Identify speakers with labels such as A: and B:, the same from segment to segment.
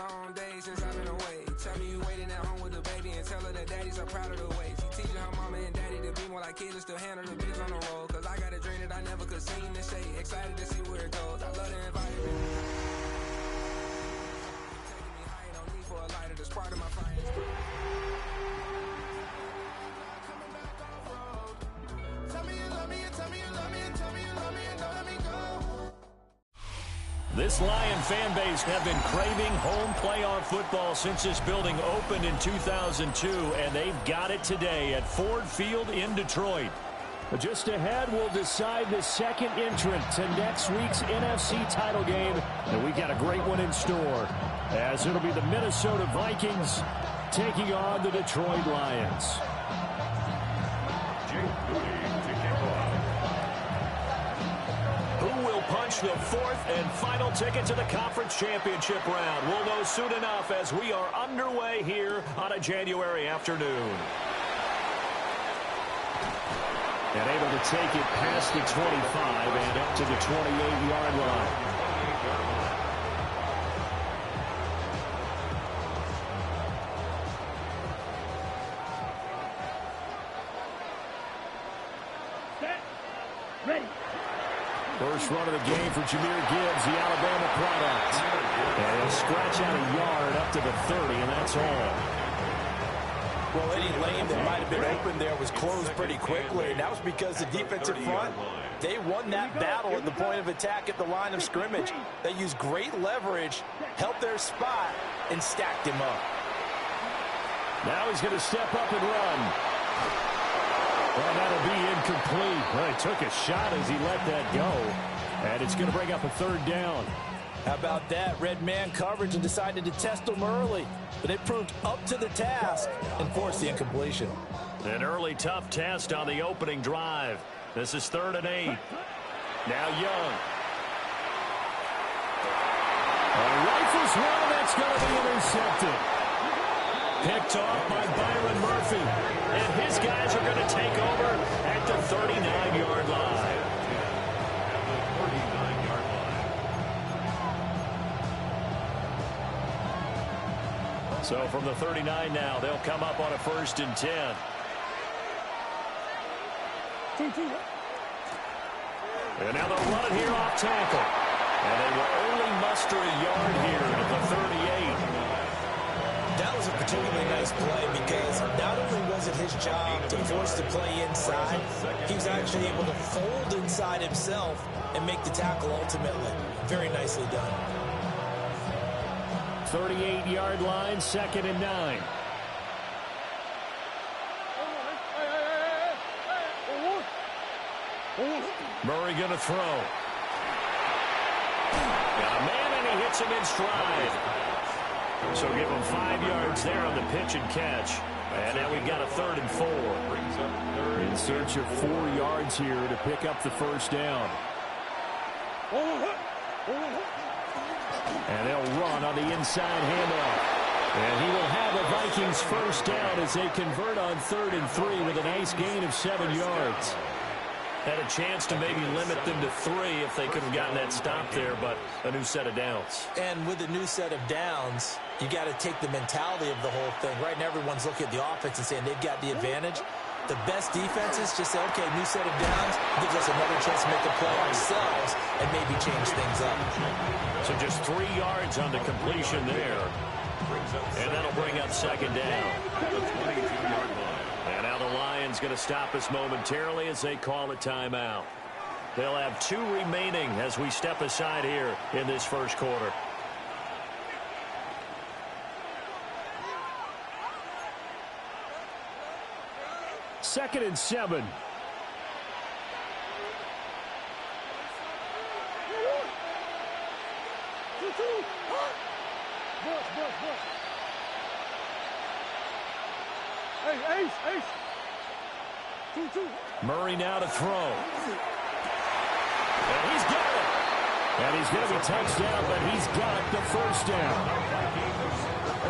A: long days since I've been away. Tell me you waiting at home with the baby and tell her that daddy's so proud of the way. She teaching her mama and daddy to be more like kids and still handle the bigs on the road. Cause I got a dream that I never could sing to say. Excited to see where it goes. I love the environment. Taking me high, no need for a lighter to spark in my fire. Coming back off road. Tell me you love me and tell me you love me and tell me you love me and don't let me go.
B: This Lion fan base have been craving home playoff football since this building opened in 2002, and they've got it today at Ford Field in Detroit. But just ahead, we'll decide the second entrant to next week's NFC title game, and we've got a great one in store, as it'll be the Minnesota Vikings taking on the Detroit Lions. Punch the fourth and final ticket to the conference championship round. We'll know soon enough as we are underway here on a January afternoon. And able to take it past the 25 and up to the 28-yard line. First run of the game for Jahmyr Gibbs, the Alabama product. And he'll scratch out a yard up to the 30, and that's all.
C: Well, any lane that might have been open there was closed pretty quickly, and that was because the defensive front, they won that battle at the point of attack at the line of scrimmage. They used great leverage, helped their spot, and stacked him up.
B: Now he's going to step up and run. Well, that'll be incomplete. Well, he took a shot as he let that go. And it's going to bring up a third down.
C: How about that? Red man coverage and decided to test them early. But it proved up to the task and forced the incompletion.
B: An early tough test on the opening drive. This is 3rd and 8. Now Young. Rifles one, that's going to be intercepted. Picked off by Byron Murphy. And his guys are going to take over at the 39-yard line. So from the 39 now, they'll come up on a 1st and 10. And now they'll run it here off tackle. And they will only muster a yard here at the 38.
C: That was a particularly nice play because not only was it his job to force the play inside, he was actually able to fold inside himself and make the tackle ultimately. Very nicely done.
B: 38-yard line, 2nd and 9. Murray going to throw. Got a man, and he hits him in stride. So give him 5 yards there on the pitch and catch. And now we've got a 3rd and 4. In search of 4 yards here to pick up the first down. And they'll run on the inside handoff. And he will have a Vikings first down as they convert on 3rd and 3 with a nice gain of 7 yards. Had a chance to maybe limit them to 3 if they could have gotten that stop there, but a new set of downs.
C: And with a new set of downs, you got to take the mentality of the whole thing. Right now, everyone's looking at the offense and saying they've got the advantage. The best defenses just say, okay, new set of downs gives us another chance to make a play ourselves and maybe change things up.
B: So just 3 yards on the completion there. And that'll bring up 2nd down. And now the Lions going to stop us momentarily as they call a timeout. They'll have 2 remaining as we step aside here in this first quarter. Second and 7. Murray now to throw. And he's got it. And he's going to be touchdown, but he's got the first down.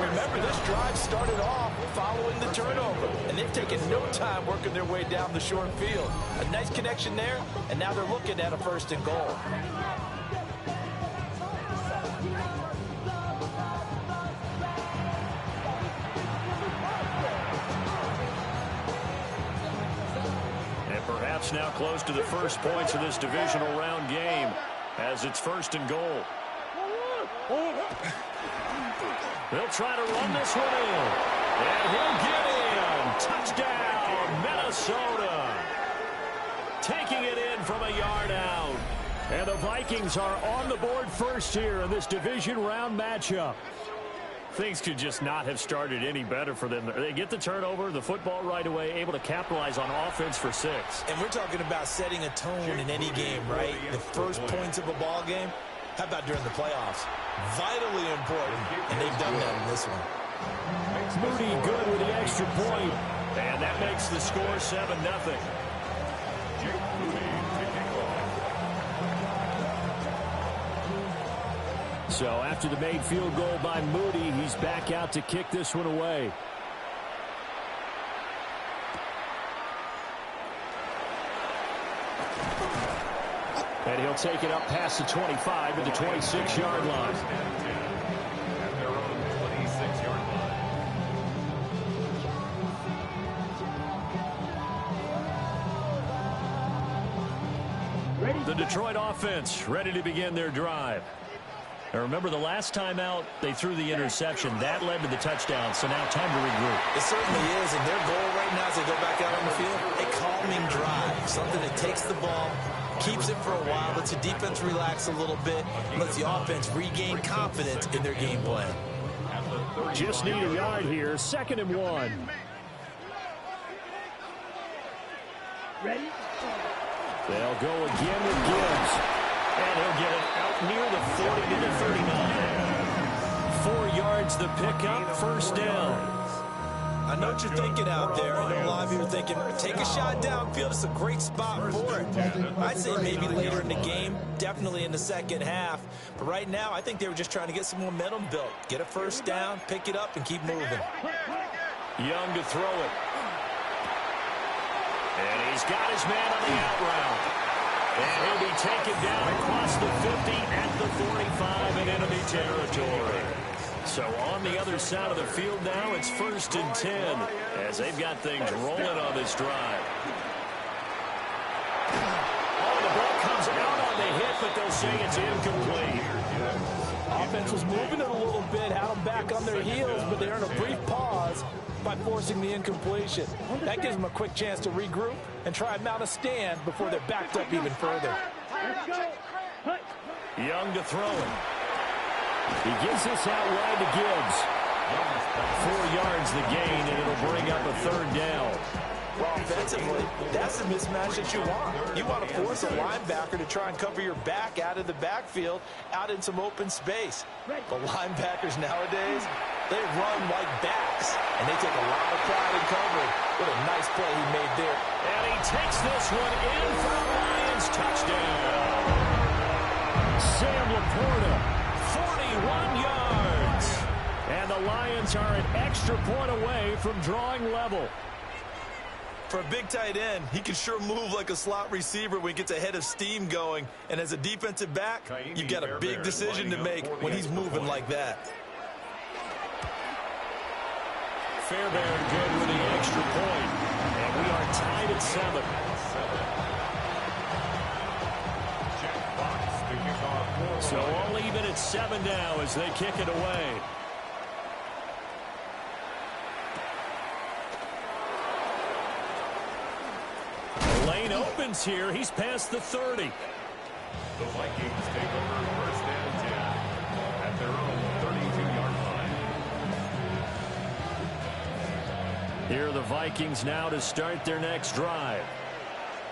C: Remember, this drive started off following the turnover, and they've taken no time working their way down the short field. A nice connection there, and now they're looking at a 1st and goal.
B: offense now close to the first points of this divisional round game as it's 1st and goal. They'll try to run this one in. And he'll get in. Touchdown, Minnesota. Taking it in from a yard out. And the Vikings are on the board first here in this division round matchup. Things could just not have started any better for them. They get the turnover, the football right away, able to capitalize on offense for 6.
C: And we're talking about setting a tone in any game, right? The first points of a ball game. How about during the playoffs? Vitally important, and they've done that in this one.
B: Moody good with the extra point, and that makes the score 7-0. So after the made field goal by Moody, he's back out to kick this one away. And he'll take it up past the 25 to the 26-yard line. The Detroit offense ready to begin their drive. Now remember, the last time out, they threw the interception. That led to the touchdown, so now time to regroup.
C: It certainly is, and their goal right now as they go back out on the field, a calming drive, something that takes the ball, keeps it for a while, lets the defense relax a little bit, lets the offense regain confidence in their game plan.
B: Just need a yard here, 2nd and 1.
D: Ready?
B: They'll go again with Gibbs. And he'll get it out near the 40 to the 39. 4 yards the pickup, 1st down.
C: I know what you're thinking out there. I know a lot of you are thinking, take a shot downfield. It's a great spot for it. I'd say maybe later in the game, definitely in the second half. But right now, I think they were just trying to get some momentum built. Get a 1st down, pick it up, and keep moving.
B: Young to throw it. And he's got his man on the out route. And he'll be taken down across the 50 at the 45 in enemy territory. So on the other side of the field now, it's 1st and 10 as they've got things rolling on this drive. Oh, the ball comes out on the hit, but they'll say it's incomplete.
E: Offense was moving it a little bit, had them back on their heels, but they earned a brief pause by forcing the incompletion. That gives them a quick chance to regroup and try and mount a stand before they're backed up even further.
B: Young to throw it. He gives this out wide to Gibbs. 4 yards the gain, and it'll bring up a 3rd down.
C: Well, offensively, that's the mismatch that you want. You want to force a linebacker to try and cover your back out of the backfield, out in some open space. But linebackers nowadays, they run like backs, and they take a lot of pride in covering. What a nice play he made there.
B: And he takes this one in for the Lions. Touchdown. Sam Laporta, 41 yards. And the Lions are an extra point away from drawing level.
C: For a big tight end, he can sure move like a slot receiver when he gets a head of steam going. And as a defensive back, you've got a big decision to make when he's moving like that.
B: Fairbairn good with the extra point. And we are tied at 7. So all even at 7 now as they kick it away. Lane opens here. He's past the 30.
F: The Vikings take over 1st and 10 at their own 32-yard line.
B: Here are the Vikings now to start their next drive.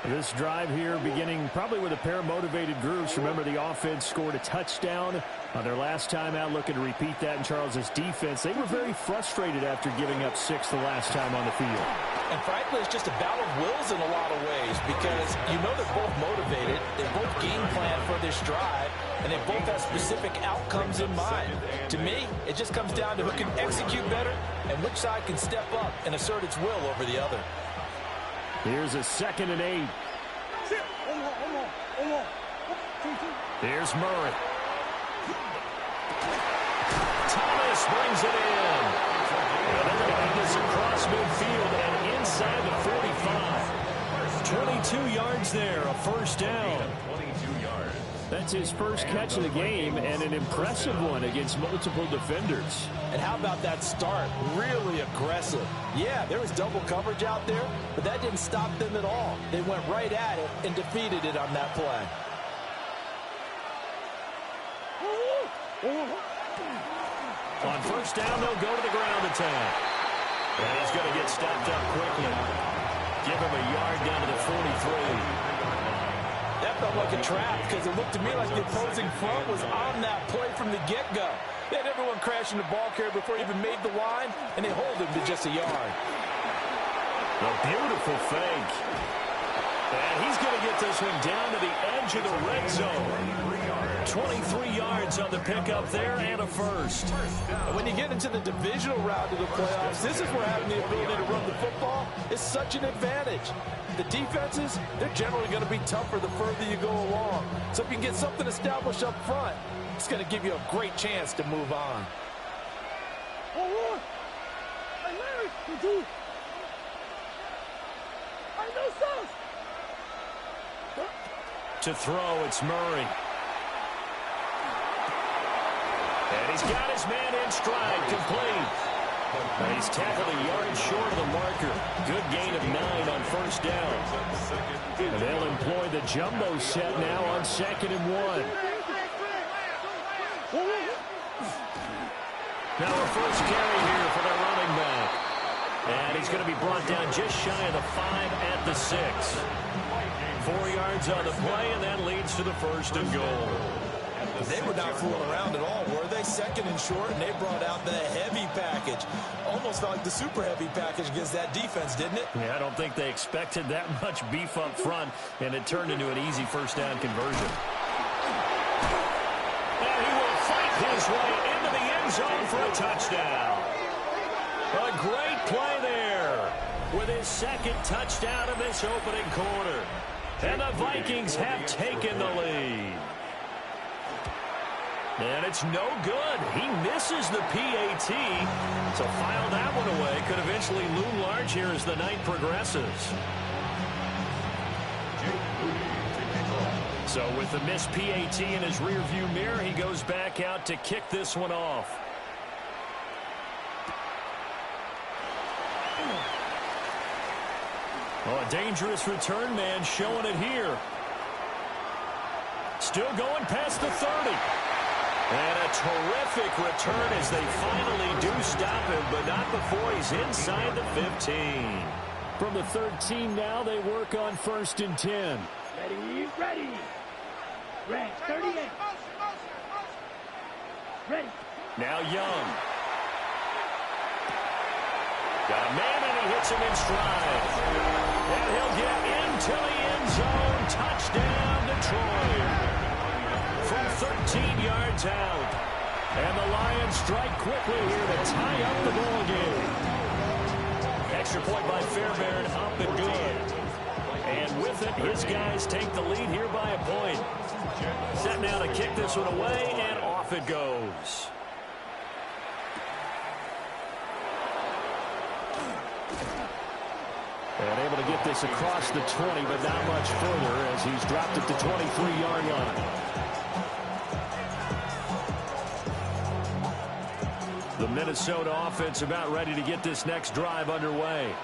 B: This drive here beginning probably with a pair of motivated groups. Remember, the offense scored a touchdown on their last time out, looking to repeat that in Charles's defense. They were very frustrated after giving up 6 the last time on the field.
E: And frankly, it's just a battle of wills in a lot of ways because you know they're both motivated, they both game plan for this drive, and they both have specific outcomes in mind. To me, it just comes down to who can execute better and which side can step up and assert its will over the other.
B: Here's a 2nd and 8. Here's Murray. Thomas brings it in. And they're going to have this across midfield and inside the 45. 22 yards there, a first down.
F: 22 yards.
B: That's his first catch of the game, and an impressive one against multiple defenders.
E: And how about that start? Really aggressive. Yeah, there was double coverage out there, but that didn't stop them at all. They went right at it and defeated it on that play.
B: On first down, they'll go to the ground attack. And he's going to get stopped up quickly. Give him a yard down to the 43.
E: That felt like a trap because it looked to me like the opposing front was on that play from the get-go. They had everyone crashing the ball carrier before he even made the line, and they hold him to just a yard.
B: A beautiful fake. And he's going to get this one down to the edge of the red zone. 23 yards on the pickup there and a first.
E: And when you get into the divisional round of the playoffs, this is where having the ability to run the football is such an advantage. The defenses, they're generally going to be tougher the further you go along. So if you can get something established up front, it's going to give you a great chance to move on.
B: To throw, it's Murray. And he's got his man in stride, complete. And he's tackled a yard short of the marker. Good gain of 9 on first down. And they'll employ the jumbo set now on 2nd and 1. Now a first carry here for their running back. And he's going to be brought down just shy of the 5 at the 6. 4 yards on the play, and that leads to the 1st and goal.
C: They were not fooling around at all, were they? 2nd and short, and they brought out the heavy package. Almost like the super heavy package against that defense, didn't it?
B: Yeah, I don't think they expected that much beef up front, and it turned into an easy first down conversion. And he will fight his way into the end zone for a touchdown. A great play there with his 2nd touchdown of this opening quarter. And the Vikings have taken the lead. And it's no good. He misses the PAT. So file that one away. Could eventually loom large here as the night progresses. So with the missed PAT in his rearview mirror, he goes back out to kick this one off. Oh, a dangerous return man showing it here. Still going past the 30. And a terrific return as they finally do stop him, but not before he's inside the 15. From the 13 now, they work on 1st and 10.
D: Ready. Red, 38. Ready.
B: Now Young. Got a man, and he hits him in stride. And he'll get into the end zone. Touchdown, Detroit. From 13 yards out. And the Lions strike quickly here to tie up the ball game. Extra point by Fairbairn, up and good. And with it, his guys take the lead here by a point. Set now to kick this one away, and off it goes. And able to get this across the 20, but not much further as he's dropped it to 23-yard line. The Minnesota offense about ready to get this next drive underway.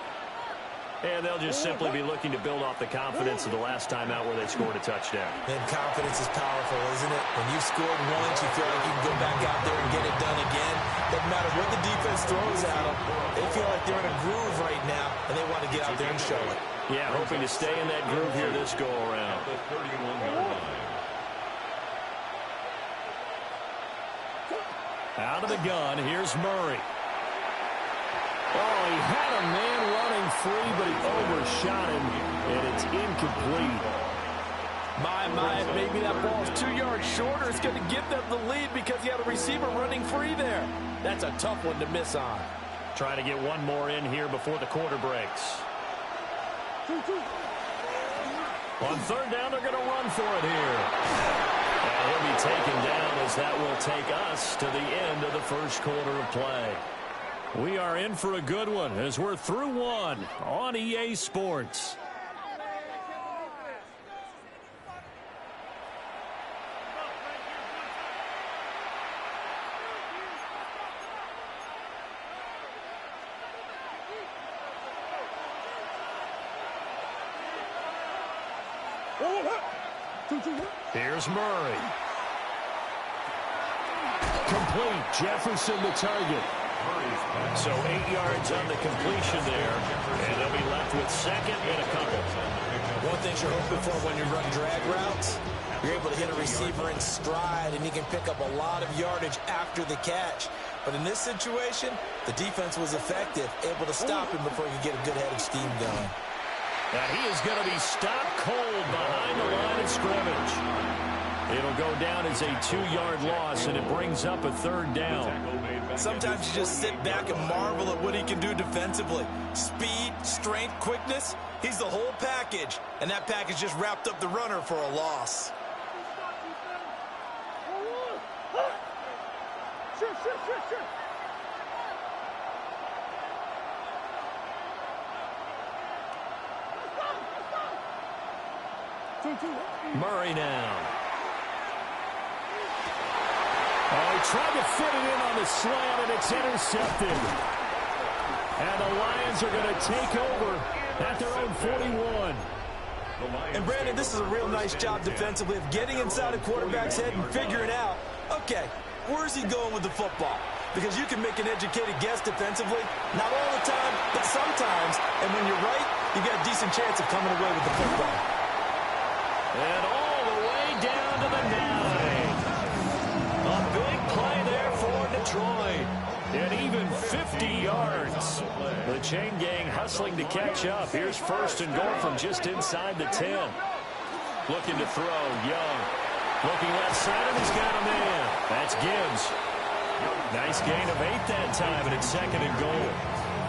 B: And they'll just simply be looking to build off the confidence of the last time out where they scored a touchdown.
C: And confidence is powerful, isn't it? When you've scored once, you feel like you can go back out there and get it done again. Doesn't matter what the defense throws at them. They feel like they're in a groove right now, and they want to get out there and show it.
B: Yeah, hoping to stay in that groove here this go-around.
F: The 31-yard line.
B: Out of the gun, here's Murray. Oh, he had a man running free, but he overshot him, and it's incomplete.
E: My, maybe that ball's 2 yards shorter. It's going to give them the lead because he had a receiver running free there. That's a tough one to miss on.
B: Trying to get one more in here before the quarter breaks. On 3rd down, they're going to run for it here. And he'll be taken down as that will take us to the end of the 1st quarter of play. We are in for a good one as we're through one on EA Sports. Here's Murray. Complete. Jefferson the target. So 8 yards on the completion there, and they'll be left with second and a couple.
E: One thing you're hoping for when you run drag routes, you're able to hit a receiver in stride, and he can pick up a lot of yardage after the catch. But in this situation, the defense was effective, able to stop him before he could get a good head of steam going.
B: And he is going to be stopped cold behind the line of scrimmage. It'll go down as a 2-yard loss, and it brings up a third down.
E: Sometimes you just sit back and marvel at what he can do defensively. Speed, strength, quickness, he's the whole package. And that package just wrapped up the runner for a loss.
B: Murray now. Oh, he tried to fit it in on the slant, and it's intercepted. And the Lions are going to take over at their own 41.
E: And, Brandon, this is a real nice job defensively of getting inside a quarterback's head and figuring out, okay, where's he going with the football? Because you can make an educated guess defensively, not all the time, but sometimes. And when you're right, you got a decent chance of coming away with the football.
B: And all the way down to the 9. A big play there for Detroit. And even 50 yards. The chain gang hustling to catch up. Here's first and goal from just inside the 10. Looking to throw, Young. Looking left side, and he's got a man. That's Gibbs. Nice gain of 8 that time, and it's second and goal.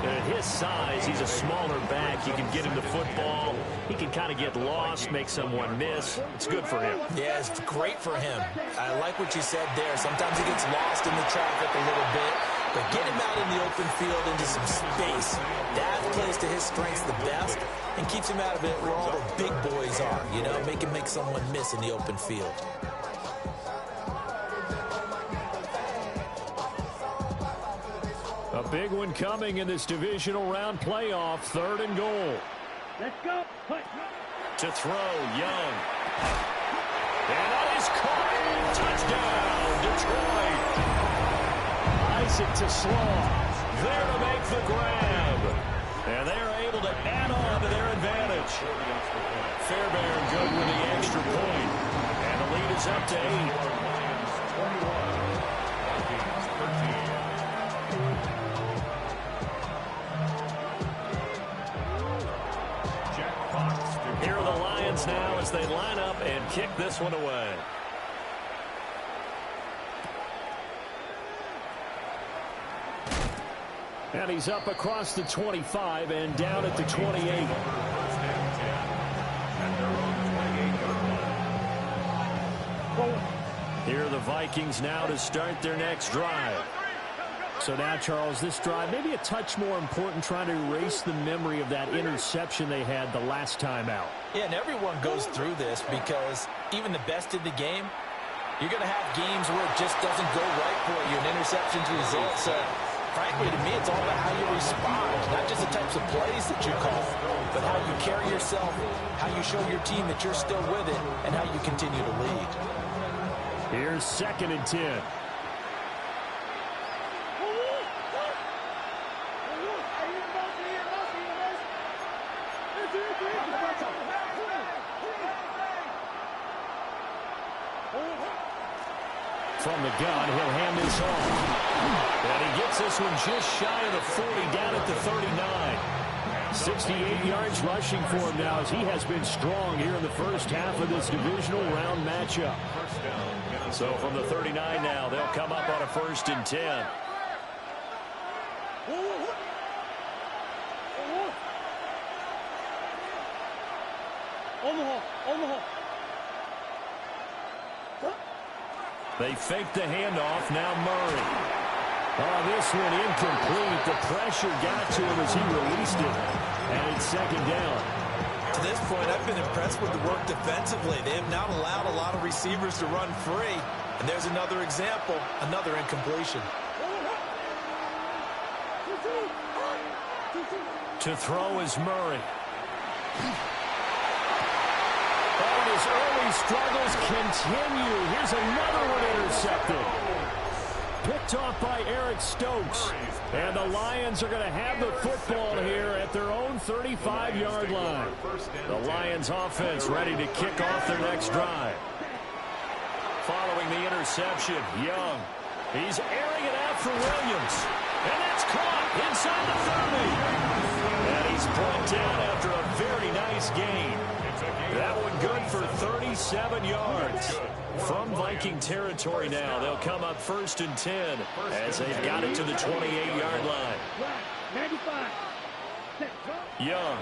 B: And at his size, he's a smaller back. You can get him the football. He can kind of get lost, make someone miss. It's good for him.
E: Yeah, it's great for him. I like what you said there. Sometimes he gets lost in the traffic a little bit, but get him out in the open field into some space. That plays to his strengths the best and keeps him out of it where all the big boys are, you know, make someone miss in the open field.
B: A big one coming in this divisional round playoff. Third and goal.
D: Let's go.
B: To throw, Young. And that is caught. Touchdown, Detroit. Isaac to Slaw. There to make the grab. And they're able to add on to their advantage. Fairbairn good with the extra point. And the lead is up to 8. Here are the Lions now as they line up and kick this one away. And he's up across the 25 and down at the 28. Here are the Vikings now to start their next drive. So now, Charles, this drive maybe a touch more important, trying to erase the memory of that interception they had the last time out.
E: Yeah, and everyone goes through this because even the best in the game, you're going to have games where it just doesn't go right for you, and interceptions result. So, frankly, to me, it's all about how you respond, not just the types of plays that you call, but how you carry yourself, how you show your team that you're still with it, and how you continue to lead.
B: Here's second and 10. From the gun, he'll hand this off. And he gets this one just shy of the 40, down at the 39. 68 yards rushing for him now as he has been strong here in the first half of this divisional round matchup. So from the 39 now, they'll come up on a first and 10. They fake the handoff. Now Murray. Oh, this one incomplete. The pressure got to him as he released it. And it's second down.
E: To this point, I've been impressed with the work defensively. They have not allowed a lot of receivers to run free. And there's another example, another incompletion.
B: To throw is Murray. Oh, and his early struggles continue. Here's another one intercepted. Picked off by Eric Stokes. And the Lions are going to have the football here at their own 35-yard line. The Lions offense ready to kick off their next drive. Following the interception, Young. He's airing it out for Williams. And that's caught inside the 30. And he's brought down after a very nice gain. That one good for 37 yards. From Viking territory now, they'll come up 1st and 10 as they've got it to the 28-yard line.
D: 95.
B: Young.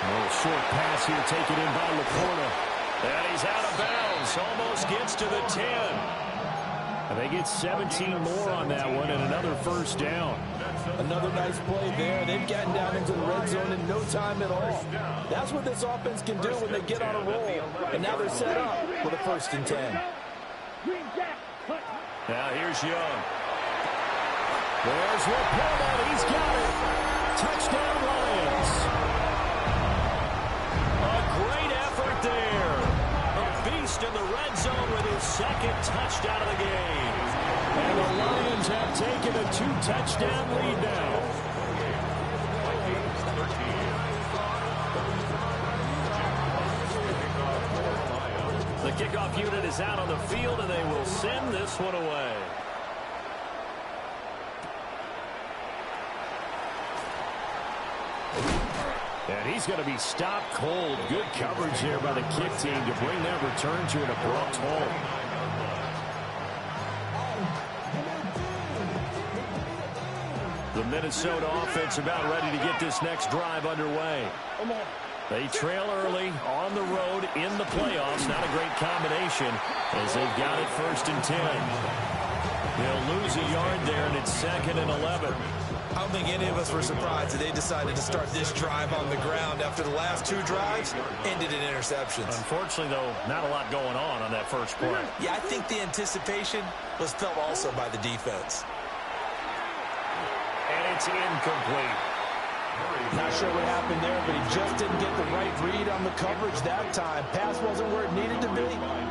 B: A little short pass here taken in by Laporta. And he's out of bounds. Almost gets to the 10. And they get 17 more on that one and another first down.
C: Another nice play there. They've gotten down into the red zone in no time at all. That's what this offense can do when they get on a roll. And now they're set up for the 1st and 10.
B: Now here's Young. There's Laporta. He's got it. Touchdown Lions. A great effort there. A beast in the red zone with his 2nd touchdown of the game. And the Lions have taken a 2-touchdown lead now. The kickoff unit is out on the field, and they will send this one away. And he's going to be stopped cold. Good coverage there by the kick team to bring that return to an abrupt halt. The Minnesota offense about ready to get this next drive underway. They trail early on the road in the playoffs. Not a great combination as they've got it 1st and 10. They'll lose a yard there, and it's 2nd and 11.
C: I don't think any of us were surprised that they decided to start this drive on the ground after the last 2 drives ended in interceptions.
B: Unfortunately, though, not a lot going on that first play.
C: Yeah, I think the anticipation was felt also by the defense.
B: And it's incomplete.
C: Not sure what happened there, but he just didn't get the right read on the coverage that time. Pass wasn't where it needed to be,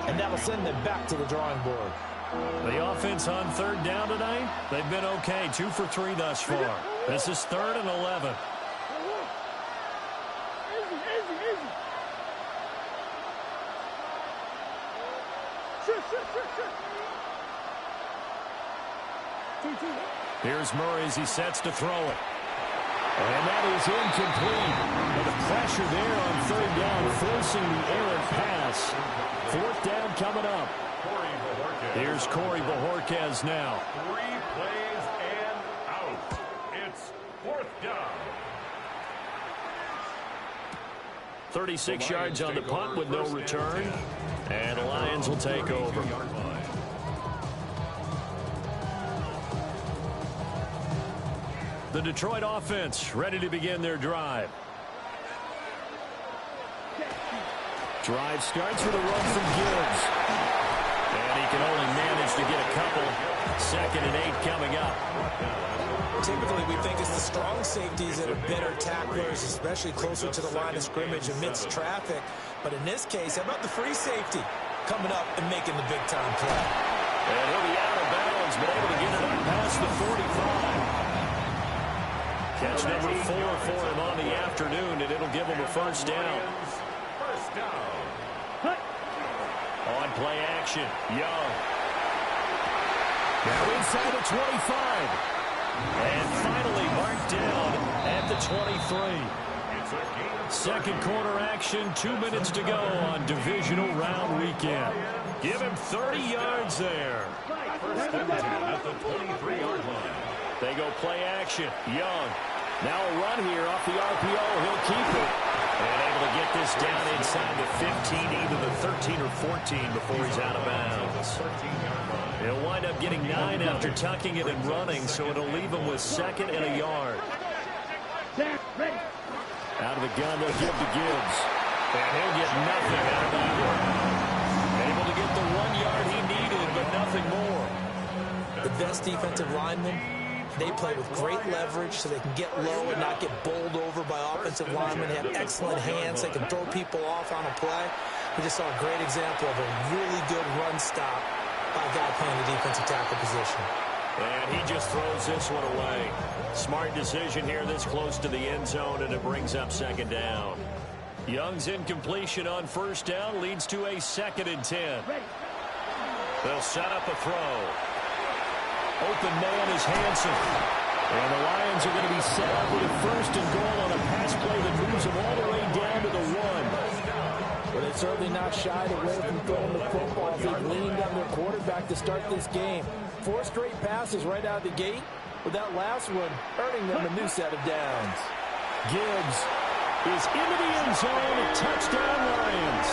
C: and that'll send them back to the drawing board.
B: The offense on 3rd down tonight, they've been okay. 2 for 3 thus far. This is 3rd and 11. Here's Murray as he sets to throw it. And that is incomplete. And the pressure there on 3rd down, forcing the errant pass. 4th down coming up. Here's Corey Bojorquez now.
F: 3 plays and out. It's 4th down.
B: 36 yards on the punt with no return. And the Lions will take over. The Detroit offense ready to begin their drive. Drive starts with a run from Gibbs. And he can only manage to get a couple. 2nd and 8 coming up.
C: Typically, we think it's the strong safeties that are better tacklers, especially closer to the line of scrimmage amidst traffic. But in this case, how about the free safety coming up and making the big-time play?
B: And he'll be out of bounds, but able to get it up past the 45. Catch number 4 for him on the afternoon, and it'll give him a first down.
F: First down.
B: On play action, Young. Now inside the 25. And finally marked down at the 23. Second quarter action, 2 minutes to go on divisional round weekend. Give him 30 yards there.
F: First and 10 at the 23-yard line.
B: They go play action. Young. Now a run here off the RPO. He'll keep it. And able to get this down inside the 15, either the 13 or 14 before he's out of bounds. He'll wind up getting 9 after tucking it and running, so it'll leave him with 2nd and a yard. Out of the gun, they'll give to Gibbs. And he'll get nothing out of that one. Able to get the 1 yard he needed, but nothing more.
C: The best defensive lineman They play with great leverage so they can get low and not get bowled over by offensive linemen. They have excellent hands. They can throw people off on a play. We just saw a great example of a really good run stop by a guy playing the defensive tackle position.
B: And he just throws this one away. Smart decision here this close to the end zone, and it brings up second down. Young's incompletion on first down leads to a 2nd and 10. They'll set up a throw. Open man is Hansen. And the Lions are going to be set up with a 1st and goal on a pass play that moves them all the way down to the 1.
E: But it's certainly not shied away from throwing the football. They've leaned on their quarterback to start this game. 4 straight passes right out of the gate, with that last one earning them a new set of downs.
B: Gibbs is into the end zone. A touchdown, Lions.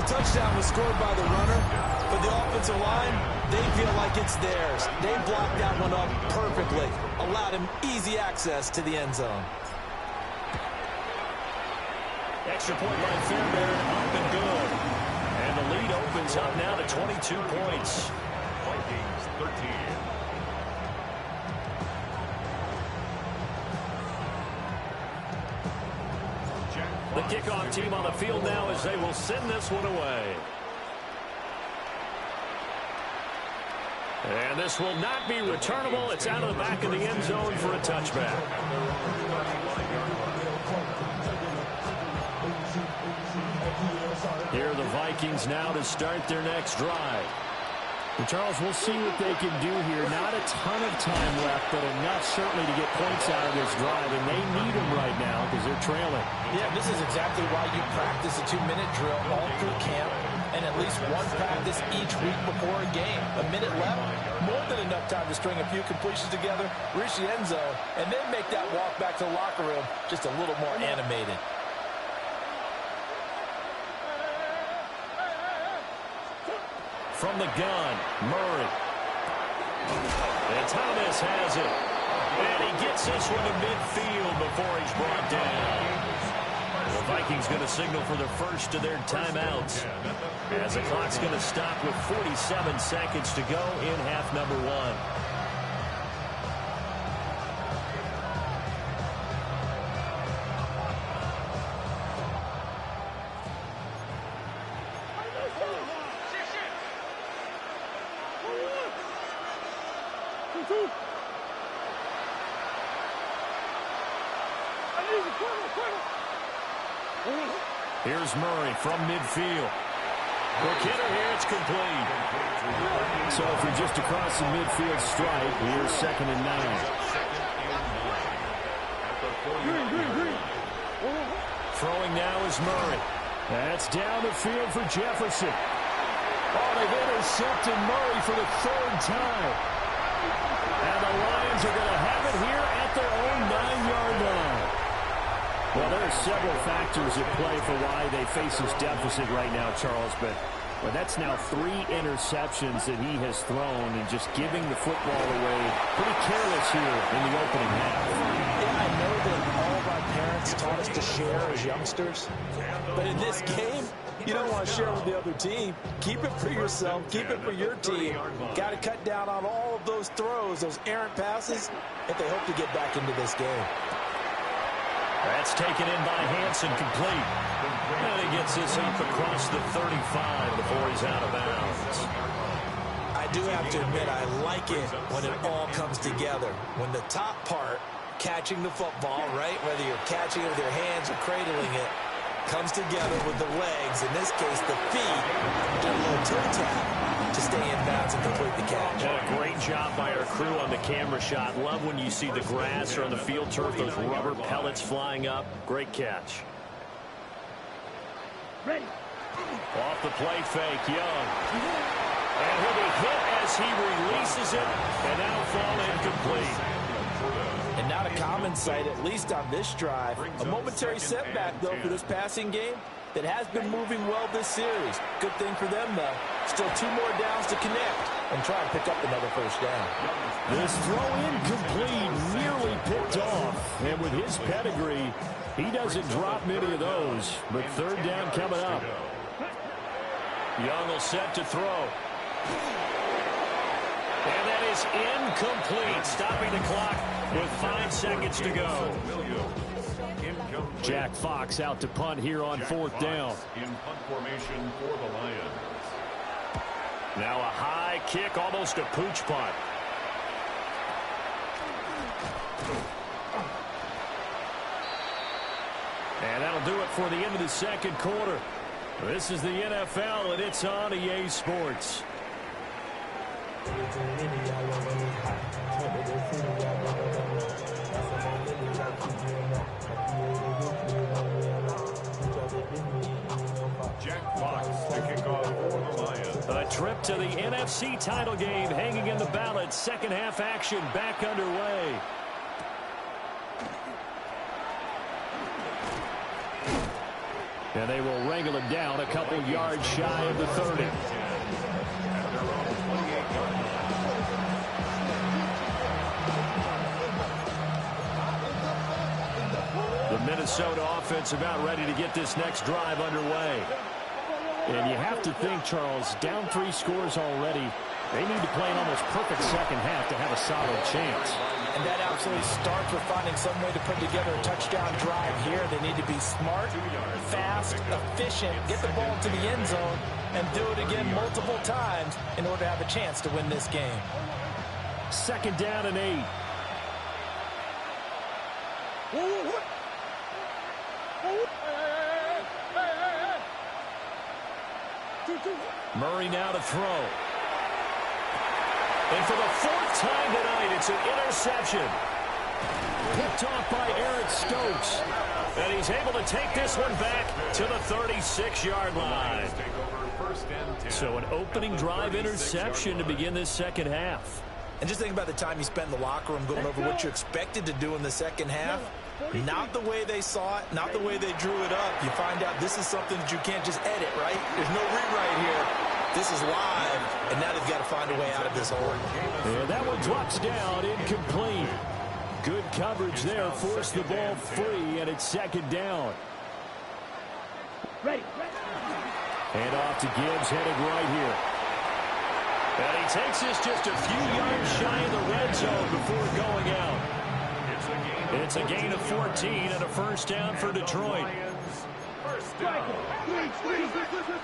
C: The touchdown was scored by the runner, but the offensive line, they feel like it's theirs. They blocked that one up perfectly, allowed him easy access to the end zone.
B: Extra point by Fairbairn, up and good. And the lead opens up now to 22 points.
F: Vikings 13.
B: The kickoff team on the field now as they will send this one away. And this will not be returnable. It's out of the back of the end zone for a touchback. Here are the Vikings now to start their next drive.
G: And Charles, we'll see what they can do here. Not a ton of time left, but enough certainly to get points out of this drive, and they need them right now because they're trailing.
E: Yeah, this is exactly why you practice a 2-minute drill all through camp and at least one practice each week before a game. A minute left, more than enough time to string a few completions together, reach the end zone, and then make that walk back to the locker room just a little more animated.
B: From the gun, Murray. And Thomas has it. And he gets this one to midfield before he's brought down. The Vikings going to signal for the first of their timeouts, as the clock's going to stop with 47 seconds to go in half number 1. Here's Murray from midfield. Quick hitter here, it's complete.
G: So if you're just across the midfield stripe, here's 2nd and 9.
B: Throwing now is Murray.
G: That's down the field for Jefferson. Oh, they've intercepted Murray for the 3rd time.
B: And the Lions are going to have it here at their own 9-yard line.
G: Well, there are several factors at play for why they face this deficit right now, Charles, but that's now 3 interceptions that he has thrown and just giving the football away pretty careless here in the opening half.
E: Yeah, I know that all of our parents taught us to share as youngsters, but in this game, you don't want to share with the other team. Keep it for yourself. Keep it for your team. Got to cut down on all of those throws, those errant passes, if they hope to get back into this game.
B: That's taken in by Hansen, complete. And he gets this up across the 35 before he's out of bounds.
C: I do have to admit, I like it when it all comes together. When the top part, catching the football, right, whether you're catching it with your hands or cradling it, comes together with the legs, in this case the feet, do a little toe tap to stay in bounds and complete the catch.
B: A great job by our crew on the camera shot. Love when you see the grass or on the field turf, those rubber pellets flying up. Great catch.
D: Ready.
B: Off the play fake, Young. And he'll be hit as he releases it, and that'll fall incomplete.
E: And not a common sight, at least on this drive. A momentary setback, though, for this passing game that has been moving well this series. Good thing for them, though. Still 2 more downs to connect and try and pick up another first down.
G: This throw incomplete, nearly picked off. And with his pedigree, he doesn't drop many of those. But 3rd down coming up.
B: Young will set to throw. And that is incomplete, stopping the clock with 5 seconds to go. Jack Fox out to punt here on 4th down.
F: In punt formation for the Lions.
B: Now a high kick, almost a pooch punt. And that'll do it for the end of the second quarter. This is the NFL, and it's on EA Sports.
F: Jack Fox to kick off for the Lions.
B: A trip to the NFC title game hanging in the balance. Second half action back underway. And they will wrangle him down a couple yards shy of the 30. The Minnesota offense about ready to get this next drive underway. And you have to think, Charles, down 3 scores already. They need to play an almost perfect second half to have a solid chance.
E: And that absolutely starts with finding some way to put together a touchdown drive here. They need to be smart, fast, efficient, get the ball to the end zone, and do it again multiple times in order to have a chance to win this game.
B: Second down and 8. Murray now to throw. And for the 4th time tonight, it's an interception. Picked off by Eric Stokes. And he's able to take this one back to the 36-yard line. So an opening drive interception to begin this second half.
E: And just think about the time you spent in the locker room going over what you expected to do in the second half. Not the way they saw it, not the way they drew it up. You find out this is something that you can't just edit, right? There's no rewrite here. This is live, and now they've got to find a way out of this hole.
B: And that one drops down, incomplete. Good coverage there, forced the ball free, and it's second down.
D: Ready.
B: Hand off to Gibbs, headed right here. And he takes this just a few yards shy of the red zone before going out. It's a gain of 14 and a first down for Detroit.
F: First down.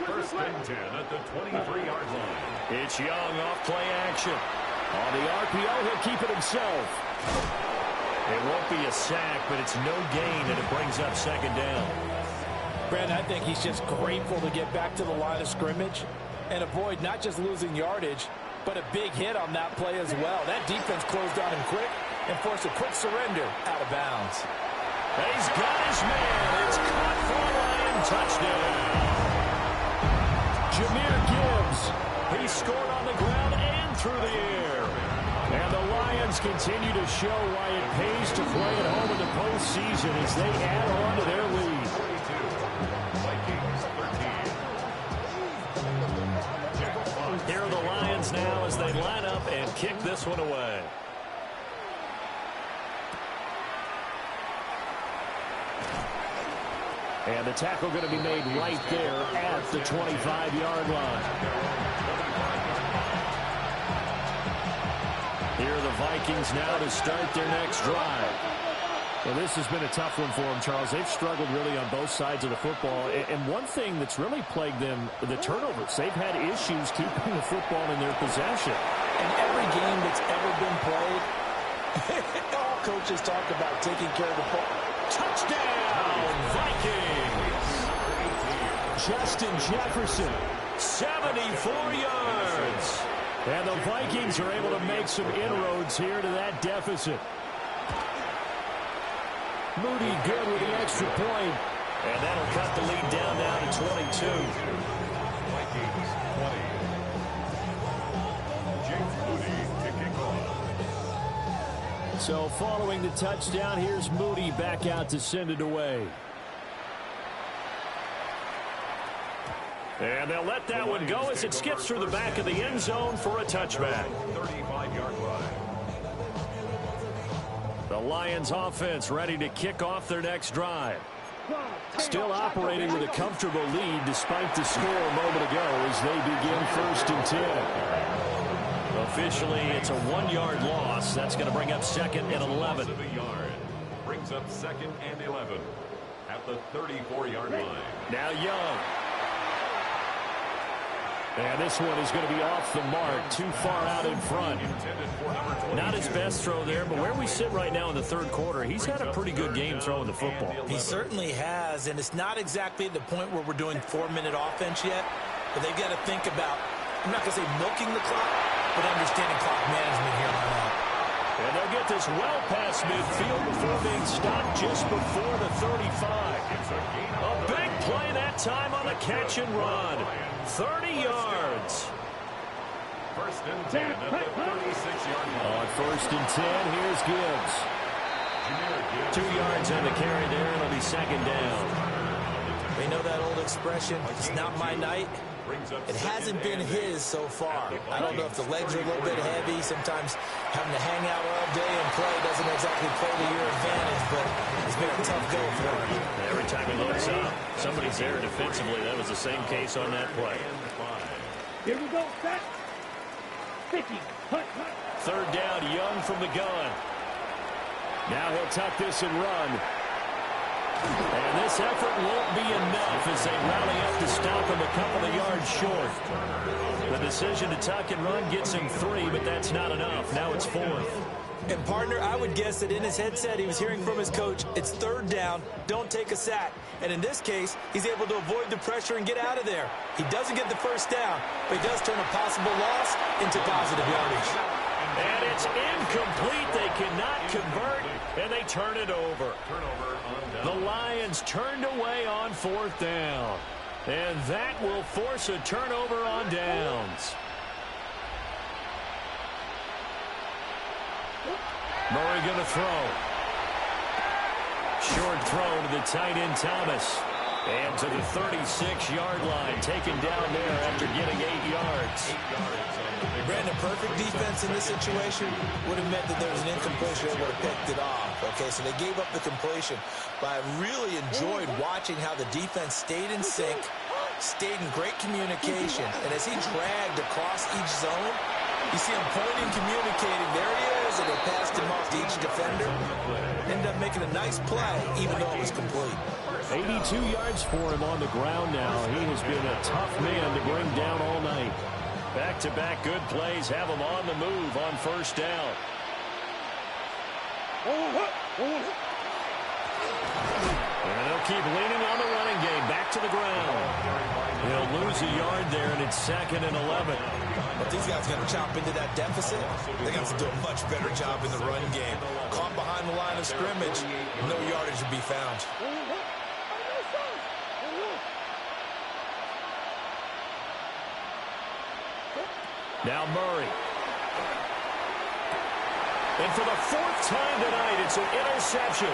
F: First and 10 at the 23-yard line.
B: It's Young off play action. On the RPO, he'll keep it himself. It won't be a sack, but it's no gain, and it brings up second down.
E: Brandon, I think he's just grateful to get back to the line of scrimmage and avoid not just losing yardage, but a big hit on that play as well. That defense closed on him quick and forced a quick surrender out of bounds.
B: He's got his man. It's caught for a Lion touchdown. Jahmyr Gibbs. He scored on the ground and through the air. And the Lions continue to show why it pays to play at home in the postseason as they add on to their lead.
F: 42, Vikings 13.
B: Here are the Lions now as they line up and kick this one away. And the tackle going to be made right there at the 25-yard line. Here are the Vikings now to start their next drive. Well, this has been a tough one for them, Charles. They've struggled really on both sides of the football. And one thing that's really plagued them, the turnovers. They've had issues keeping the football in their possession.
E: In every game that's ever been played, all coaches talk about taking care of the ball.
B: Touchdown, Vikings! Justin Jefferson, 74 yards. And the Vikings are able to make some inroads here to that deficit. Moody good with the extra point. And that'll cut the lead down now to 22.
F: Vikings 20. James Moody to kick off.
B: So following the touchdown, here's Moody back out to send it away. And they'll let that one go as it skips through the back of the end zone for a touchback.
F: 35-yard line.
B: The Lions offense ready to kick off their next drive. Still operating with a comfortable lead despite the score a moment ago as they begin 1st and 10. A officially it's a 1-yard loss. That's going to bring up 2nd and 11.
F: Brings up 2nd and 11 at the 34-yard line.
B: Now Young. And this one is going to be off the mark, too far out in front. Not his best throw there, but where we sit right now in the third quarter, he's had a pretty good game throwing the football.
E: He certainly has, and it's not exactly at the point where we're doing 4-minute offense yet, but they've got to think about, I'm not going to say milking the clock, but understanding clock management here on out.
B: And they'll get this well past midfield before being stopped just before the 35. A big play that time on the catch and run. 30 yards.
F: First and 10 at the 36-yard line.
B: On 1st and 10, here's Gibbs. 2 yards on the carry there, and it'll be 2nd down.
E: We know that old expression, it's not my night. It hasn't been his so far. I don't know if the legs are a little bit heavy. Sometimes having to hang out all day and play doesn't exactly play to your advantage, but it's been a tough go for him.
B: Every time he looks up, somebody's there defensively. That was the same case on that play.
D: Here we go, set. 50. Hut.
B: 3rd down, Young from the gun. Now he'll tuck this and run. And this effort won't be enough as they rally up to stop him a couple of yards short. The decision to tuck and run gets him 3, but that's not enough. Now it's 4th.
E: And, partner, I would guess that in his headset he was hearing from his coach, it's 3rd down, don't take a sack. And in this case, he's able to avoid the pressure and get out of there. He doesn't get the 1st down, but he does turn a possible loss into positive yardage.
B: And it's incomplete. They cannot convert, and they turn it over. The Lions turned away on 4th down. And that will force a turnover on downs. Murray going to throw. Short throw to the tight end Thomas. And to the 36-yard line, taken down there after getting 8 yards.
E: Brandon, perfect defense in this situation would have meant that there was an incompletion that would have picked it off. Okay, so they gave up the completion. But I really enjoyed watching how the defense stayed in sync, stayed in great communication. And as he dragged across each zone, you see him pointing, communicating. There he is, and they passed him off to each defender. Ended up making a nice play, even though it was complete.
B: 82 yards for him on the ground now. He has been a tough man to bring down all night. Back-to-back good plays have him on the move on 1st down. And they'll keep leaning on the running game. Back to the ground. He'll lose a yard there, and it's 2nd and 11.
E: But these guys got to chop into that deficit. They got to do a much better job in the run game. Caught behind the line of scrimmage, no yardage to be found.
B: Now Murray. And for the 4th time tonight, it's an interception.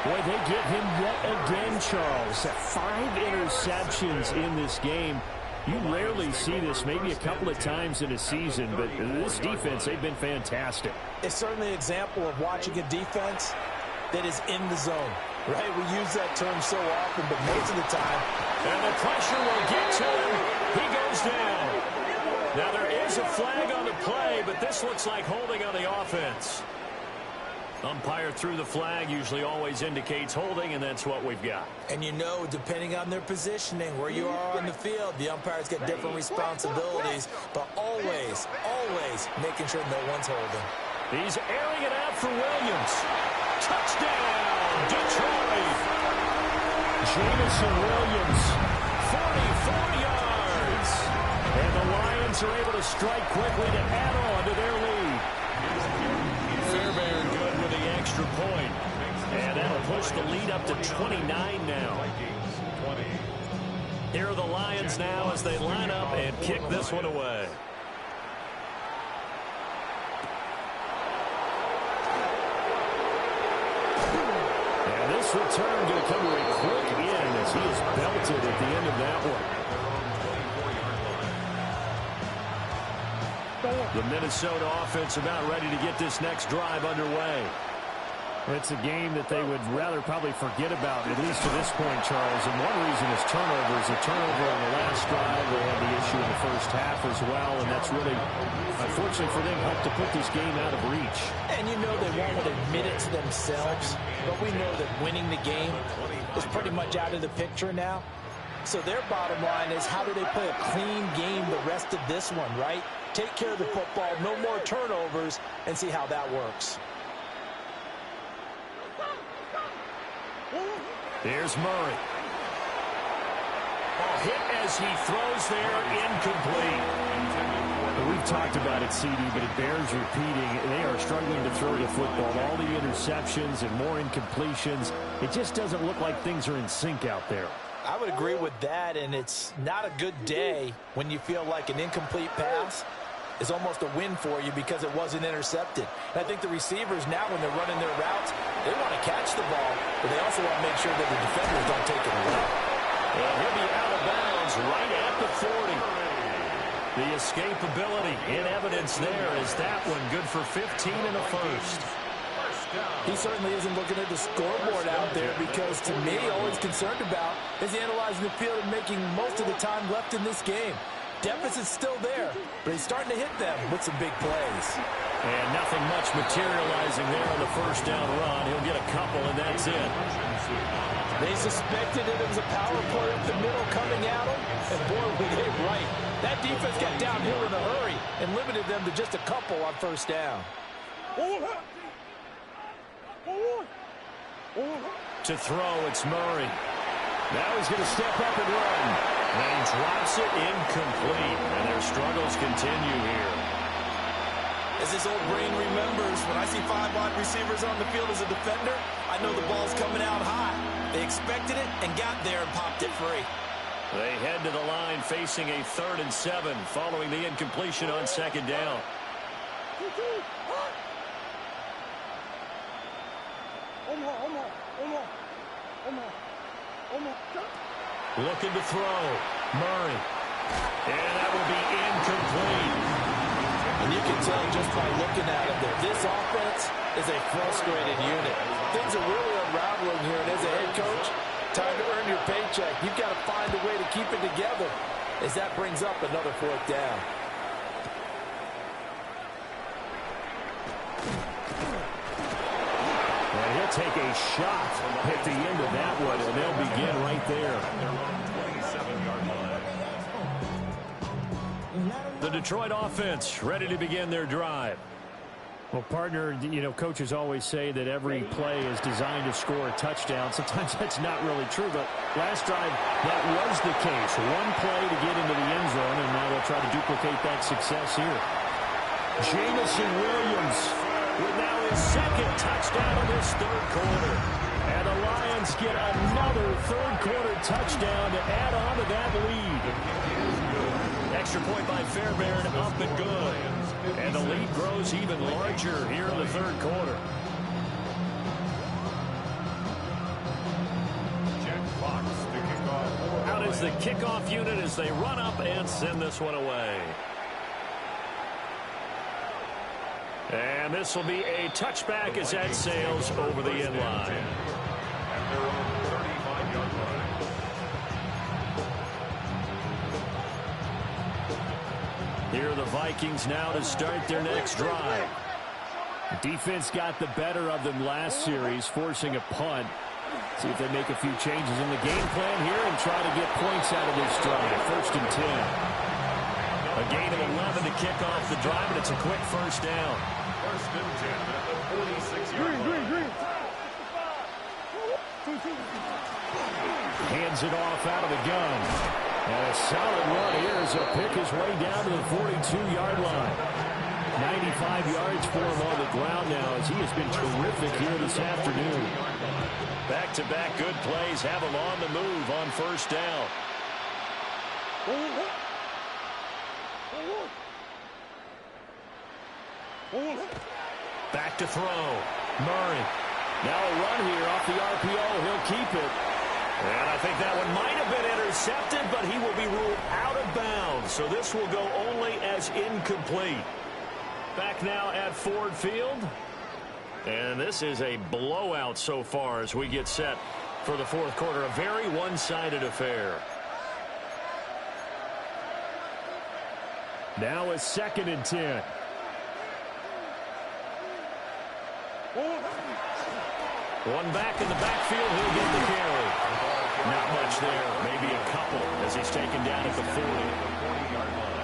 B: Boy, they give him yet again, Charles. 5 interceptions in this game. You rarely see this, maybe a couple of times in a season, but this defense, they've been fantastic.
E: It's certainly an example of watching a defense that is in the zone, right? We use that term so often, but most of the time.
B: And the pressure will get to him. He goes down. Now there is a flag on the play, but this looks like holding on the offense. Umpire threw the flag, usually always indicates holding, and that's what we've got.
E: And you know, depending on their positioning, where you are on the field, the umpires get different responsibilities, but always, always making sure no one's holding.
B: He's airing it out for Williams. Touchdown, Detroit! Jamison Williams, 44 yards. And the Lions are able to strike quickly to add on to their lead. Fairbairn good with the extra point. And that'll push the lead up to 29 now. Here are the Lions now as they line up and kick this one away. And this return going to come to a quick end as he is belted at the end of that one. The Minnesota offense about ready to get this next drive underway.
G: It's a game that they would rather probably forget about, at least to this point, Charles. And one reason is turnovers. A turnover on the last drive. They had the issue in the first half as well, and that's really, unfortunately for them, helped to put this game out of reach.
E: And you know they won't admit it to themselves, but we know that winning the game is pretty much out of the picture now. So their bottom line is, how do they play a clean game the rest of this one, right? Take care of the football, no more turnovers, and see how that works.
B: Here's Murray. Ball hit as he throws there, incomplete.
G: We've talked about it, CD, but it bears repeating. They are struggling to throw the football. All the interceptions and more incompletions. It just doesn't look like things are in sync out there.
E: I would agree with that, and it's not a good day when you feel like an incomplete pass is almost a win for you because it wasn't intercepted. And I think the receivers now, when they're running their routes, they want to catch the ball, but they also want to make sure that the defenders don't take it away.
B: And he'll be out of bounds right at the 40. The escapability in evidence there is that one good for 15 and a first.
E: He certainly isn't looking at the scoreboard out there because, to me, all he's concerned about is analyzing the field and making most of the time left in this game. Deficit's still there, but he's starting to hit them with some big plays.
B: And nothing much materializing there on the first down run. He'll get a couple, and that's it.
E: They suspected it was a power play up the middle coming at him, and boy, we hit right. That defense got downhill in a hurry and limited them to just a couple on first down.
B: To throw, it's Murray. Now he's going to step up and run. And drops it incomplete. And their struggles continue here.
C: As this old brain remembers, when I see 5 wide receivers on the field as a defender, I know the ball's coming out high. They expected it and got there and popped it free.
B: They head to the line facing a 3rd and 7 following the incompletion on 2nd down. Looking to throw. Murray. And that will be incomplete.
E: And you can tell just by looking at it that this offense is a frustrated unit. Things are really unraveling here, and as a head coach, time to earn your paycheck. You've got to find a way to keep it together as that brings up another 4th down.
G: He'll take a shot at the end of that one, and they'll begin right there.
B: The Detroit offense ready to begin their drive.
G: Well, partner, you know, coaches always say that every play is designed to score a touchdown. Sometimes that's not really true, but last drive, that was the case. One play to get into the end zone, and now they'll try to duplicate that success here.
B: Jamison Williams with now his 2nd touchdown of this 3rd quarter. And the Lions get another 3rd quarter touchdown to add on to that lead. Extra point by Fairbairn, up and good. And the lead grows even larger here in the 3rd quarter. Out is the kickoff unit as they run up and send this one away. And this will be a touchback as that sails over the end line. Here are the Vikings now to start their next drive.
G: The defense got the better of them last series, forcing a punt. See if they make a few changes in the game plan here and try to get points out of this drive. 1st and 10.
B: A gain of 11 to kick off the drive, and it's a quick 1st down.
F: 1st and 10 at the 46-yard line.
G: Hands it off out of the gun. And a solid run here as he'll pick his way down to the 42-yard line. 95 yards for him on the ground now as he has been terrific here this afternoon.
B: Back-to-back good plays have him on the move on 1st down. Back to throw. Murray.
G: Now a run here off the RPO. He'll keep it.
B: And I think that one might have been intercepted, but he will be ruled out of bounds. So this will go only as incomplete. Back now at Ford Field. And this is a blowout so far as we get set for the fourth quarter. A very one-sided affair.
G: Now a 2nd and 10.
B: One back in the backfield. He'll get the carry. Not much there. Maybe a couple as he's taken down at the 40.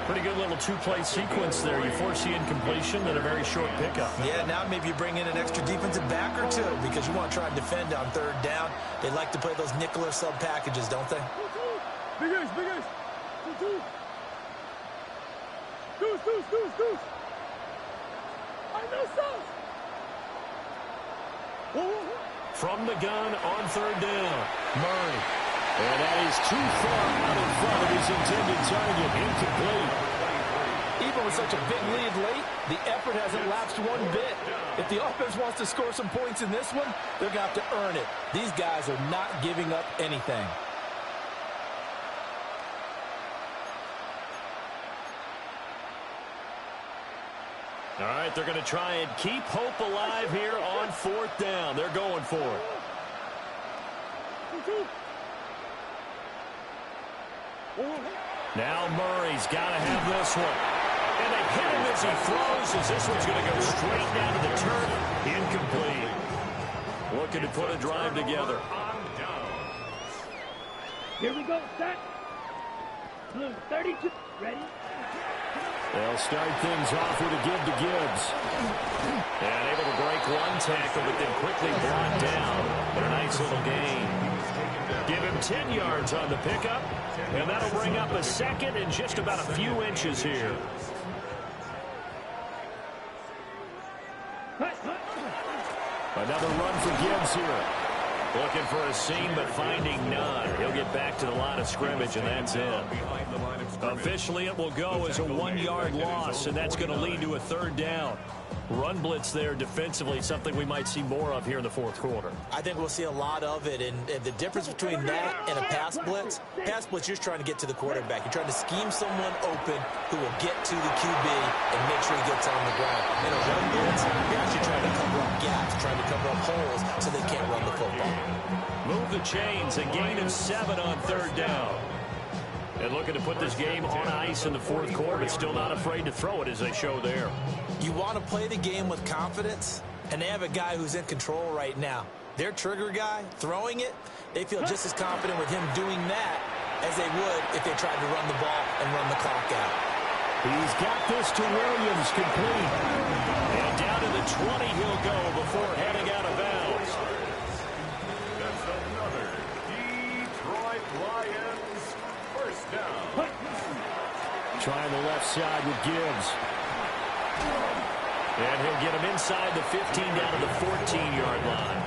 B: Pretty good little two-play sequence there. You force the incompletion and a very short pickup.
C: Yeah, now maybe you bring in an extra defensive back or two because you want to try and defend on 3rd down. They like to play those nickel or sub packages, don't they?
D: Big ace. Deuce. I know sauce.
B: From the gun on 3rd down, Murray. And that is too far out in front of his intended target. Incomplete.
E: Even with such a big lead late, the effort hasn't lapsed one bit. If the offense wants to score some points in this one, they're going to have to earn it. These guys are not giving up anything.
B: All right, they're going to try and keep hope alive here on 4th down. They're going for it. Now Murray's got to have this one. And they hit him as he throws, as this one's going to go straight down to the turf. Incomplete. Looking to put a drive together.
D: Here we go, set. Blue 32, ready?
G: They'll start things off with a give to Gibbs.
B: And able to break one tackle, but then quickly brought down. But a nice little gain. Give him 10 yards on the pickup. And that'll bring up a 2nd and just about a few inches here. Another run for Gibbs here. Looking for a seam, but finding none. He'll get back to the line of scrimmage, and that's it. Officially, it will go as a 1-yard loss, and that's going to lead to a 3rd down. Run blitz there defensively, something we might see more of here in the fourth quarter.
C: I think we'll see a lot of it, and the difference between that and a pass blitz, you're just trying to get to the quarterback. You're trying to scheme someone open who will get to the QB and make sure he gets on the ground. In a run blitz, you're actually trying to cover up gaps, trying to cover up holes so they can't run the football.
B: Move the chains, a gain of 7 on 3rd down. And looking to put this game on ice in the fourth quarter, but still not afraid to throw it as they show there.
C: You want to play the game with confidence, and they have a guy who's in control right now. Their trigger guy, throwing it, they feel just as confident with him doing that as they would if they tried to run the ball and run the clock out.
G: He's got this to Williams, complete.
B: And down to the 20 he'll go before heading out of bounds.
F: That's another Detroit Lions first down.
G: Trying the left side with Gibbs.
B: And he'll get him inside the 15 down to the 14-yard line.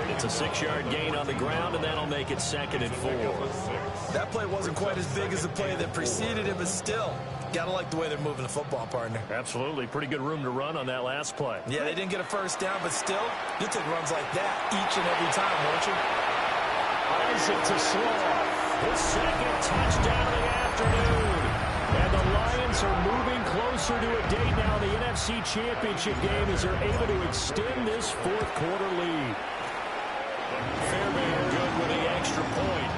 B: It's a 6-yard gain on the ground, and that'll make it 2nd and 4.
C: That play wasn't quite as big as the play that preceded it, but still, got to like the way they're moving the football, partner.
B: Absolutely. Pretty good room to run on that last play.
C: Yeah, they didn't get a first down, but still, you take runs like that each and every time, won't you?
B: Isaac to Slaw. His 2nd touchdown of the afternoon. And the Lions are moving closer to a date now in the NFC Championship game as they're able to extend this fourth quarter lead. Fairbairn good with the extra point.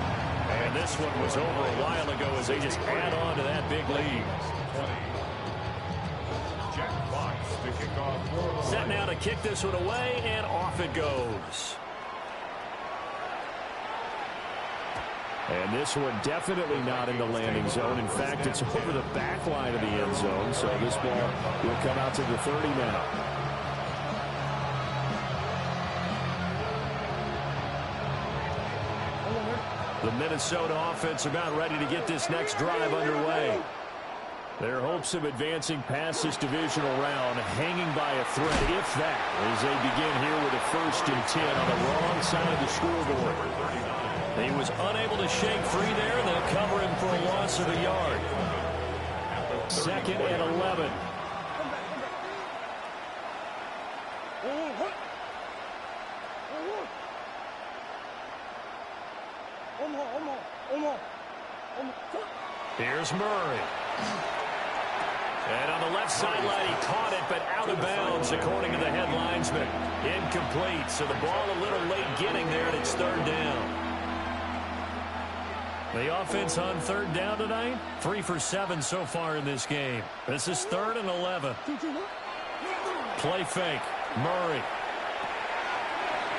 B: And this one was over a while ago as they just add on to that big lead.
F: Jack Fox to kick off.
B: Set now to kick this one away, and off it goes.
G: And this one definitely not in the landing zone. In fact, it's over the back line of the end zone. So this ball will come out to the 30 now.
B: The Minnesota offense about ready to get this next drive underway. Their hopes of advancing past this divisional round hanging by a thread, if that, as they begin here with a 1st and 10 on the wrong side of the scoreboard. He was unable to shake free there, and they'll cover him for a loss of a yard. 2nd and 11. Here's Murray. And on the left left sideline, he caught it, but out of bounds, according to the head linesman. Incomplete, so the ball a little late getting there, and it's third down. The offense on third down tonight, 3 for 7 so far in this game. This is 3rd and 11. Play fake, Murray.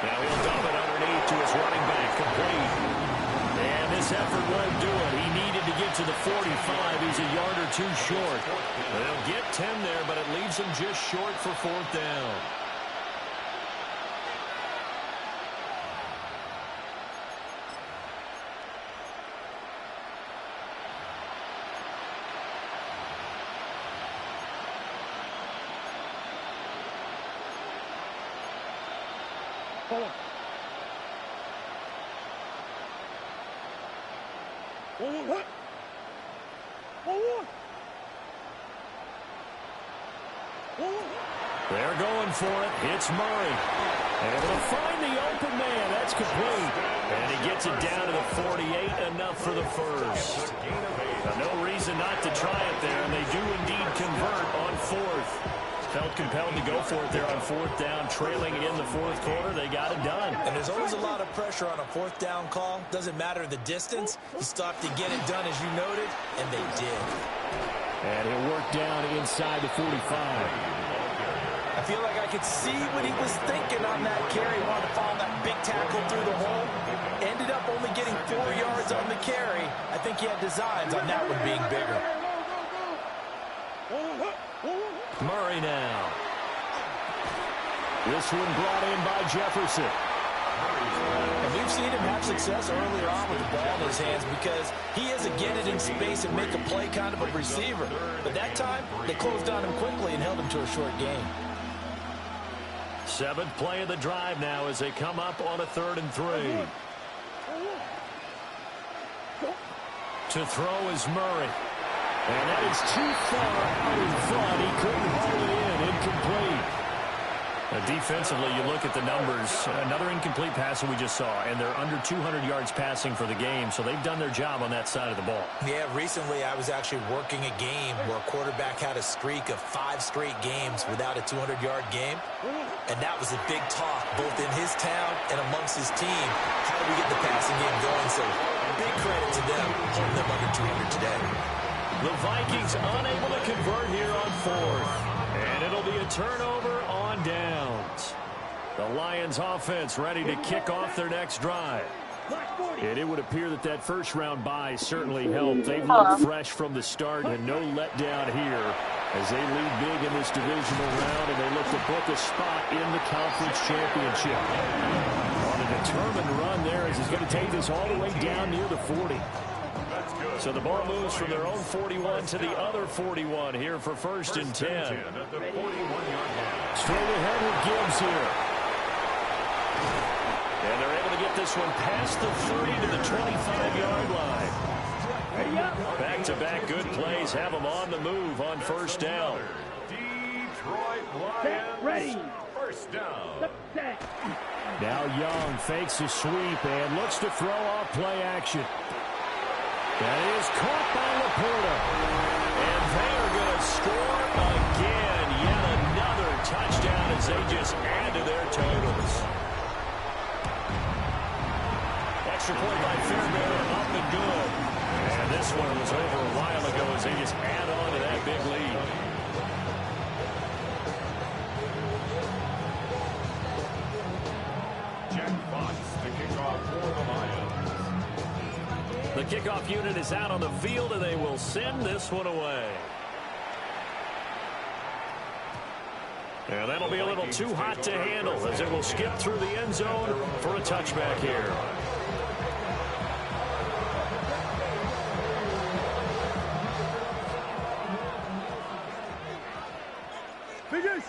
B: Now he'll dump it underneath to his running back, complete. And this effort won't do it. He needed to get to the 45. He's a yard or 2 short. They'll get 10 there, but it leaves him just short for 4th down. They're going for it. It's Murray. Able to find the open man. That's complete. And he gets it down to the 48. Enough for the first. Now, no reason not to try it there, and they do indeed convert on 4th. Felt compelled to go for it there on 4th down, trailing in the 4th quarter. They got it done.
C: And there's always a lot of pressure on a 4th down call. Doesn't matter the distance. You stop to get it done, as you noted, and they did.
G: And he'll work down inside the 45.
C: I feel like I could see what he was thinking on that carry. Wanted to follow that big tackle through the hole. Ended up only getting 4 yards on the carry. I think he had designs on that one being bigger.
B: Murray now. This one brought in by Jefferson.
C: And we've seen him have success earlier on with the ball in his hands because he is a get it in space and make a play kind of a receiver. But that time, they closed on him quickly and held him to a short gain.
B: 7th play of the drive now as they come up on a 3rd and 3. To throw is Murray. And that is too far out in front. He couldn't hold it in. Incomplete. Defensively, you look at the numbers. Another incomplete pass that we just saw, and they're under 200 yards passing for the game, so they've done their job on that side of the ball.
C: Yeah, recently I was actually working a game where a quarterback had a streak of 5 straight games without a 200-yard game, and that was a big talk both in his town and amongst his team. How do we get the passing game going? So big credit to them holding them under 200 today.
B: The Vikings unable to convert here on 4th. And it'll be a turnover on downs. The Lions offense ready to kick off their next drive.
G: And it would appear that that first-round bye certainly helped. They've looked fresh from the start and no letdown here as they lead big in this divisional round and they look to book a spot in the conference championship. On a determined run there as he's going to take this all the way down near the 40.
B: So the ball moves from their own 41 to the other 41 here for 1st and 10.
G: Straight ahead with Gibbs here.
B: And they're able to get this one past the 30 to the 25-yard line. Back-to-back good plays have them on the move on 1st down.
F: Detroit Lions.
D: Ready.
F: 1st down.
G: Now Young fakes a sweep and looks to throw off play action. That is caught by Laporta.
B: And they are going to score again. Yet another touchdown as they just add to their totals. Extra point by Fairbairn, up and good. And this one was over a while ago as they just add on to that big lead.
F: Jack Fox to kick off for the Lions.
B: The kickoff unit is out on the field, and they will send this one away. And that'll be a little too hot to handle as it will skip through the end zone for a touchback here.
D: Figures.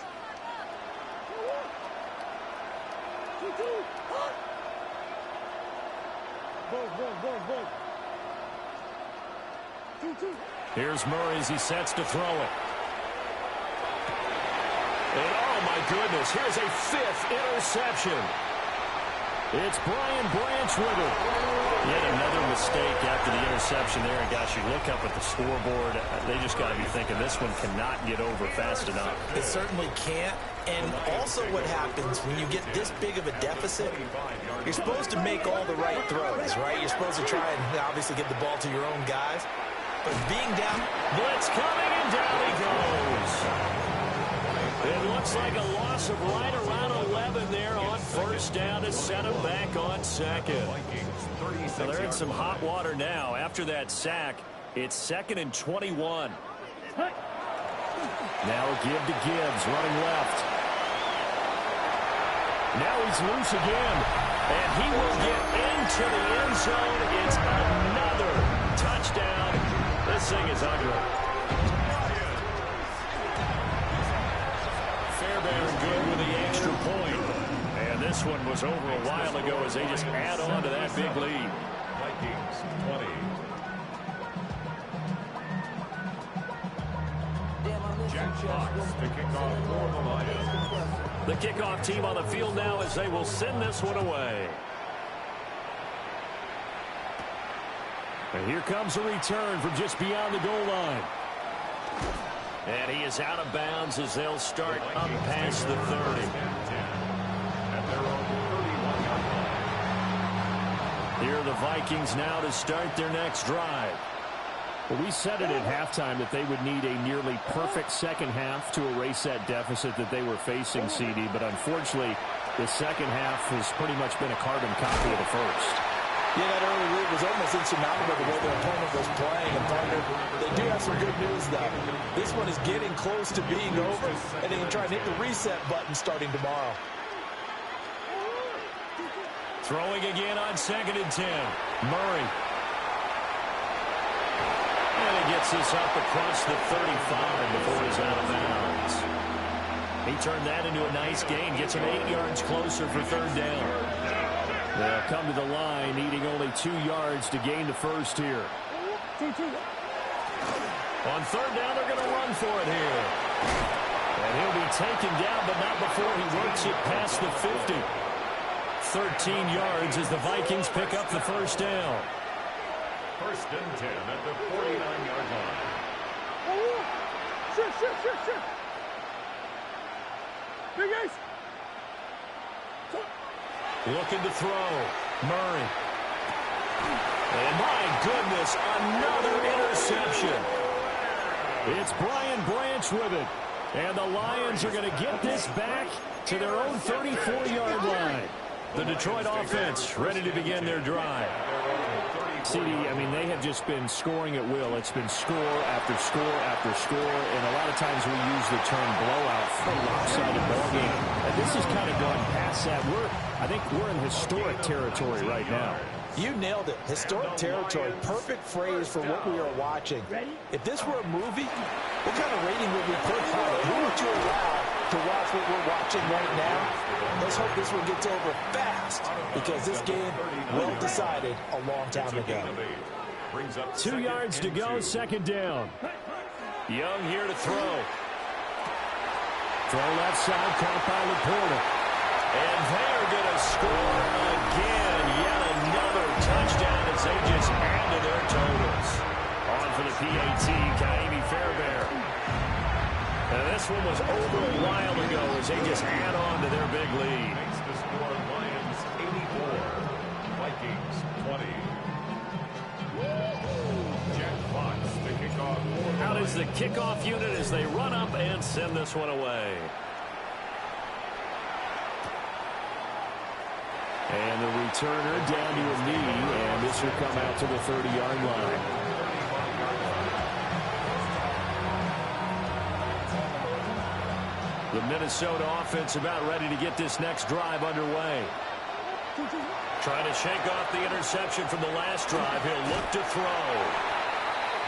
B: Here's Murray as he sets to throw it. And oh my goodness, here's a 5th interception.
G: It's Brian Branch with it.
B: Yet another mistake after the interception there. And, gosh, you look up at the scoreboard. They just got to be thinking this one cannot get over fast enough.
E: It certainly can't. And also what happens when you get this big of a deficit, you're supposed to make all the right throws, right? You're supposed to try and obviously get the ball to your own guys. But being down,
B: blitz coming, and down he goes. It looks like a loss of right around 11 there on first down to set him back on second. So they're in some hot water now. After that sack, it's 2nd and 21. Now a give to Gibbs, running left. Now he's loose again, and he will get into the end zone. It's another touchdown. This thing is ugly. Fairbairn good with the extra point. And this one was over a while ago as they just add on to that big lead.
F: Vikings 20. Jack Fox to kick off for the Lions.
B: The kickoff team on the field now as they will send this one away. And here comes a return from just beyond the goal line. And he is out of bounds as they'll start up past the 30. Here are the Vikings now to start their next drive.
G: Well, we said it at halftime that they would need a nearly perfect second half to erase that deficit that they were facing, CD. But unfortunately, the second half has pretty much been a carbon copy of the first.
E: Yeah, that early lead was almost insurmountable the way their opponent was playing. And partner, they do have some good news, though. This one is getting close to being over, and they can try and hit the reset button starting tomorrow.
B: Throwing again on 2nd and 10. Murray. And he gets this up across the 35 before he's out of bounds. He turned that into a nice gain. Gets him 8 yards closer for 3rd down. They'll come to the line, needing only 2 yards to gain the first here. On 3rd down, they're going to run for it here. And he'll be taken down, but not before he works it past the 50. 13 yards as the Vikings pick up the first down.
F: 1st and 10 at the 49-yard line.
D: Sure. Hey, guys.
B: Looking to throw. Murray. And my goodness, another interception. It's Brian Branch with it. And the Lions are going to get this back to their own 34-yard line. The Detroit offense ready to begin their drive.
G: CD, I mean, they have just been scoring at will. It's been score after score after score, and a lot of times we use the term blowout for a lopsided ball game. And this has kind of gone past that. I think we're in historic territory right now.
E: You nailed it. Historic territory. Perfect phrase for what we are watching. If this were a movie, what kind of rating would we put for it? Who would you allow to watch what we're watching right now? Let's hope this one gets over fast, because this game well decided a long time ago.
B: 2 yards to go, 2nd down. Young here to throw. Throw left side, caught by Laporta. And they're going to score again. Yet another touchdown as they just add to their totals. On for the PAT, Kaimi Fairbairn. And this one was over a while ago as they just add on to their big lead.
F: Makes the score Lions 84, Vikings 20. Jack Fox to kick off.
B: Out is the kickoff unit as they run up and send this one away. And the returner down to a knee, and this will come out to the 30-yard line. The Minnesota offense about ready to get this next drive underway. Trying to shake off the interception from the last drive. He'll look to throw.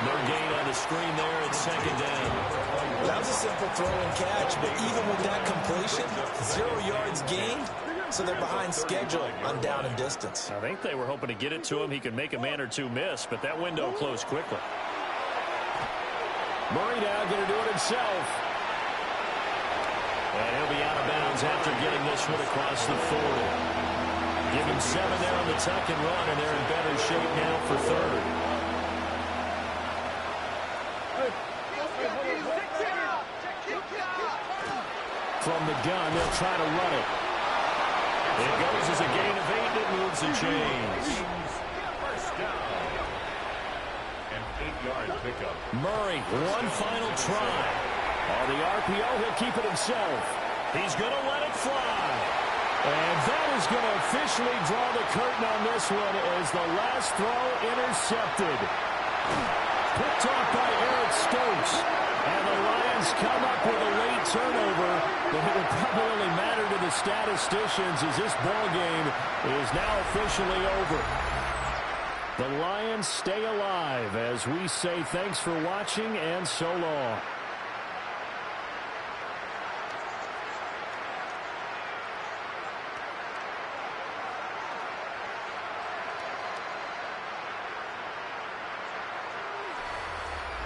B: No gain on the screen there. It's 2nd down.
E: That was a simple throw and catch, but even with that completion, 0 yards gained, so they're behind schedule on down and distance.
B: I think they were hoping to get it to him. He could make a man or two miss, but that window closed quickly. Murray now going to do it himself. And he'll be out of bounds after getting this one across the 40. Give him 7 there on the tuck and run, and they're in better shape now for third. From the gun, they'll try to run it. It goes as a gain of 8, and it moves the chains.
F: First down. An 8-yard pickup.
B: Murray, one final try. On the RPO, he'll keep it himself. He's going to let it fly. And that is going to officially draw the curtain on this one as the last throw intercepted. Picked off by Eric Stokes. And the Lions come up with a late turnover, but it will probably only matter to the statisticians as this ball game is now officially over. The Lions stay alive as we say thanks for watching and so long.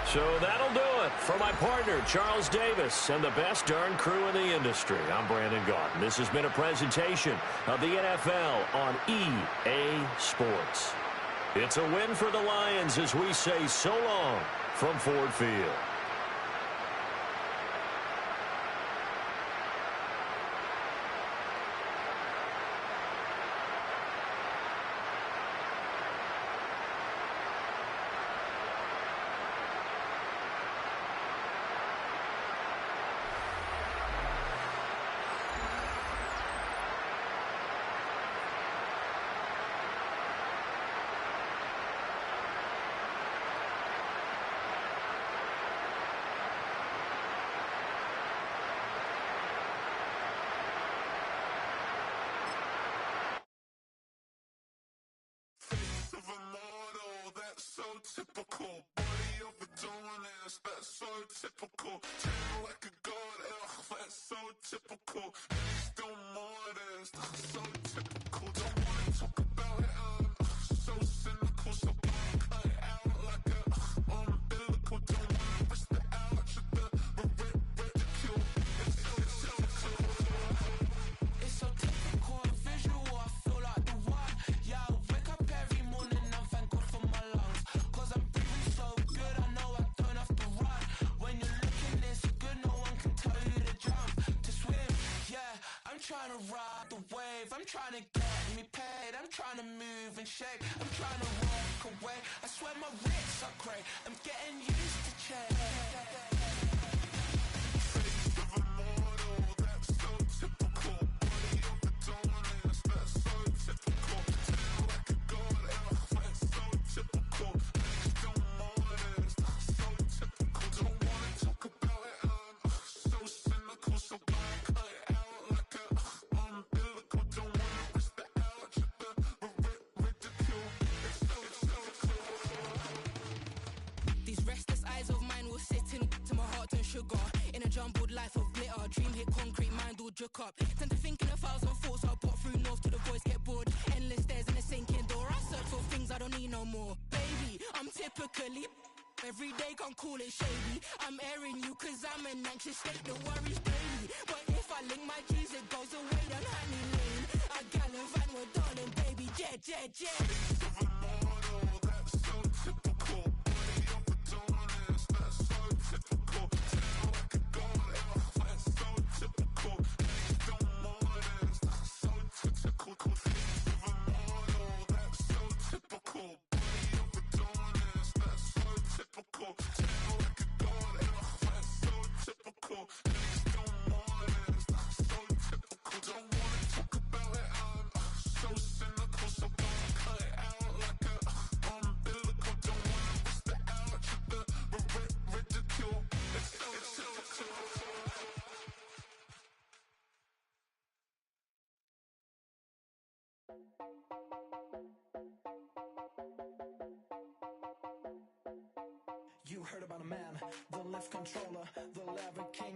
B: So that'll do it for my partner, Charles Davis, and the best darn crew in the industry. I'm Brandon Gaudin. This has been a presentation of the NFL on EA Sports. It's a win for the Lions as we say so long from Ford Field.
H: Typical, body overdoing this, that's so typical. Tail like a god, that's so typical. Please don't more this, that's so typical. Don't wanna talk about it, so cynical. So cut it out like a umbilical. Don't wanna risk the ouch of the ridicule. It's so typical, visual, I feel like the one. Yeah, I wake up every morning and thank God for my lungs. I'm trying to ride the wave, I'm trying to get me paid, I'm trying to move and shake, I'm trying to walk away, I swear my wrists are grey, I'm getting used to change. Face of a model, that's so typical, body overdoing this, that's so typical, tail like a god, that's so typical, please don't more this, that's so typical, don't wanna talk about it, so cynical, so bad, cut it out. Sugar in a jumbled life of glitter, dream hit concrete, mind all jook up. Tend to think in 1,000 thoughts, I'll pop through north to the voice, get bored. Endless stairs in a sinking door, I search for things I don't need no more. Baby, I'm typically every day, can't call it shady. I'm airing you cause I'm an anxious state, the worries daily. But if I link my G's, it goes away down Honey Lane. I gallivant with darling, baby, jet, jet, jet. Face of a model, that's so typical. Body overdoing this, that's so typical. Tail like a god, that's so typical. Please don't more this, that's so typical. Face of a model, that's so typical. Body overdoing this, that's so typical. Tail like a god, that's so typical. Please don't more this, that's so typical. Don't wanna talk about it, so cynical, so don't cut it out like a umbilical. Don't wanna risk the ouch of the ridicule. It's typical.
I: You heard about a man, the lift controller, the lava king.